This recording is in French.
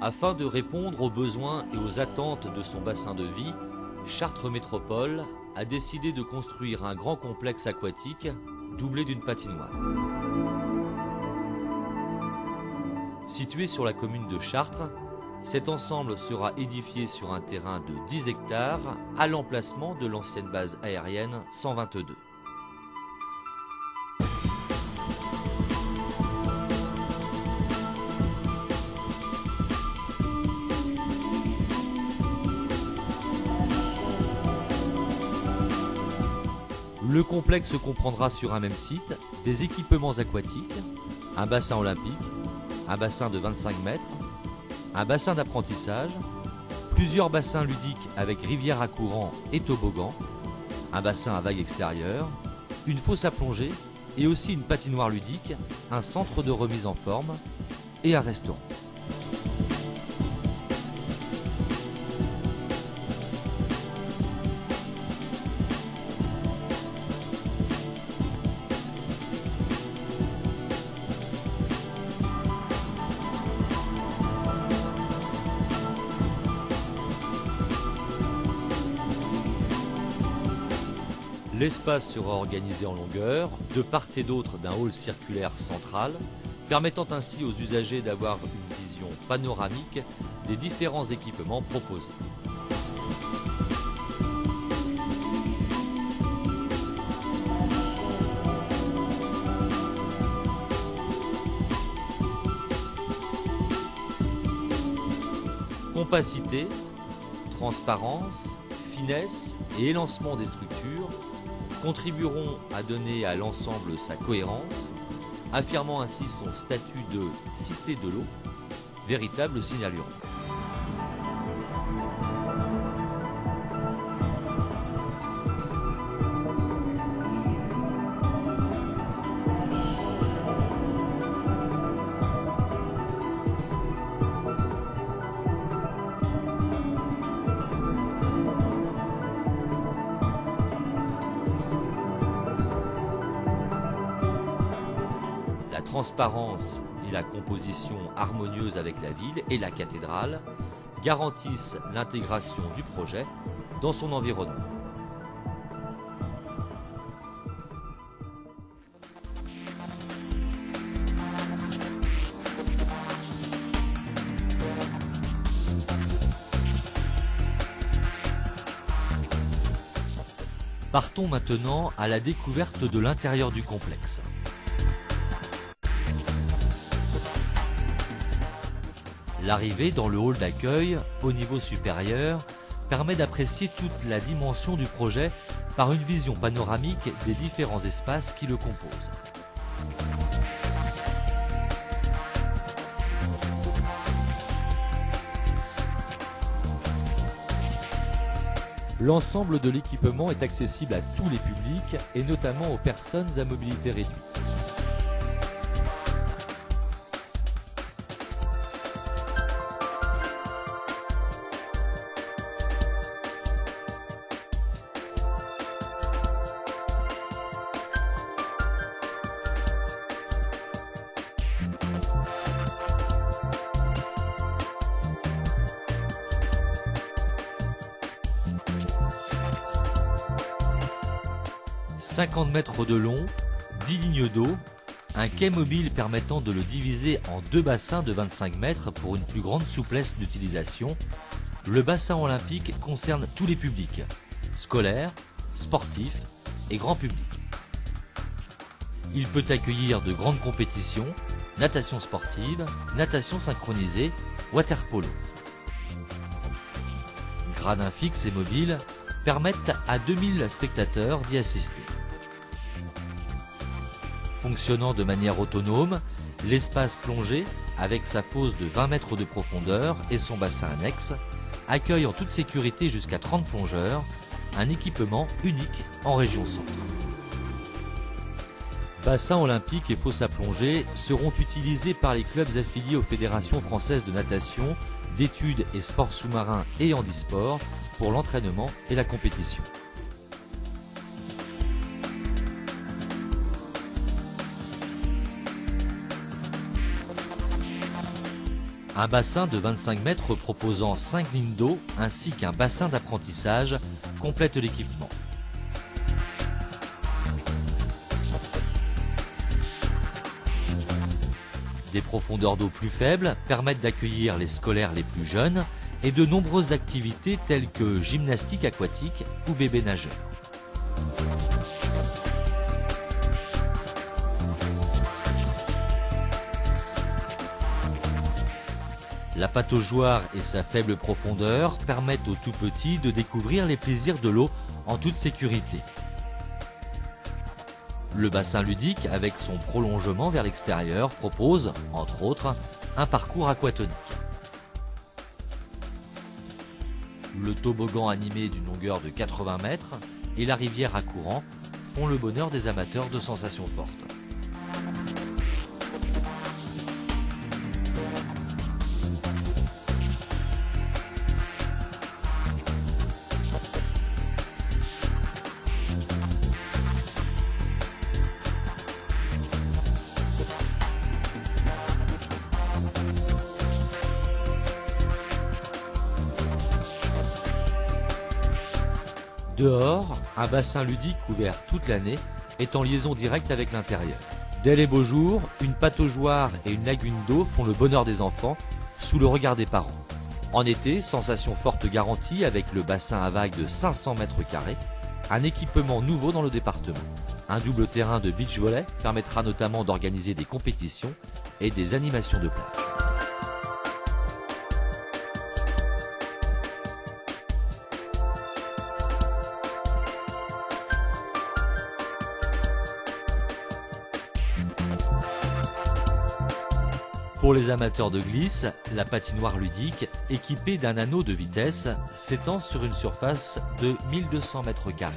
Afin de répondre aux besoins et aux attentes de son bassin de vie, Chartres Métropole a décidé de construire un grand complexe aquatique doublé d'une patinoire. Situé sur la commune de Chartres, cet ensemble sera édifié sur un terrain de 10 hectares à l'emplacement de l'ancienne base aérienne 122. Le complexe comprendra sur un même site des équipements aquatiques, un bassin olympique, un bassin de 25 mètres, un bassin d'apprentissage, plusieurs bassins ludiques avec rivière à courant et toboggan, un bassin à vagues extérieures, une fosse à plonger et aussi une patinoire ludique, un centre de remise en forme et un restaurant. L'espace sera organisé en longueur, de part et d'autre d'un hall circulaire central, permettant ainsi aux usagers d'avoir une vision panoramique des différents équipements proposés. Compacité, transparence, finesse et élancement des structures contribueront à donner à l'ensemble sa cohérence, affirmant ainsi son statut de cité de l'eau, véritable signal urbain. La transparence et la composition harmonieuse avec la ville et la cathédrale garantissent l'intégration du projet dans son environnement. Partons maintenant à la découverte de l'intérieur du complexe. L'arrivée dans le hall d'accueil, au niveau supérieur, permet d'apprécier toute la dimension du projet par une vision panoramique des différents espaces qui le composent. L'ensemble de l'équipement est accessible à tous les publics et notamment aux personnes à mobilité réduite. « 50 mètres de long, 10 lignes d'eau, un quai mobile permettant de le diviser en deux bassins de 25 mètres pour une plus grande souplesse d'utilisation. Le bassin olympique concerne tous les publics, scolaires, sportifs et grand public. Il peut accueillir de grandes compétitions, natation sportive, natation synchronisée, water-polo. Gradins fixes et mobiles permettent à 2000 spectateurs d'y assister. Fonctionnant de manière autonome, l'espace plongé, avec sa fosse de 20 mètres de profondeur et son bassin annexe, accueille en toute sécurité jusqu'à 30 plongeurs, un équipement unique en région centre. Bassin olympique et fosse à plonger seront utilisés par les clubs affiliés aux fédérations françaises de natation, d'études et sports sous-marins et handisport pour l'entraînement et la compétition. Un bassin de 25 mètres proposant 5 lignes d'eau ainsi qu'un bassin d'apprentissage complètent l'équipement. Des profondeurs d'eau plus faibles permettent d'accueillir les scolaires les plus jeunes et de nombreuses activités telles que gymnastique aquatique ou bébé nageur. La pataugeoire et sa faible profondeur permettent aux tout petits de découvrir les plaisirs de l'eau en toute sécurité. Le bassin ludique, avec son prolongement vers l'extérieur, propose, entre autres, un parcours aquatonique. Le toboggan animé d'une longueur de 80 mètres et la rivière à courant font le bonheur des amateurs de sensations fortes. Dehors, un bassin ludique ouvert toute l'année est en liaison directe avec l'intérieur. Dès les beaux jours, une pataugeoire et une lagune d'eau font le bonheur des enfants, sous le regard des parents. En été, sensation forte garantie avec le bassin à vagues de 500 mètres carrés, un équipement nouveau dans le département. Un double terrain de beach volley permettra notamment d'organiser des compétitions et des animations de plage. Pour les amateurs de glisse, la patinoire ludique, équipée d'un anneau de vitesse, s'étend sur une surface de 1200 mètres carrés.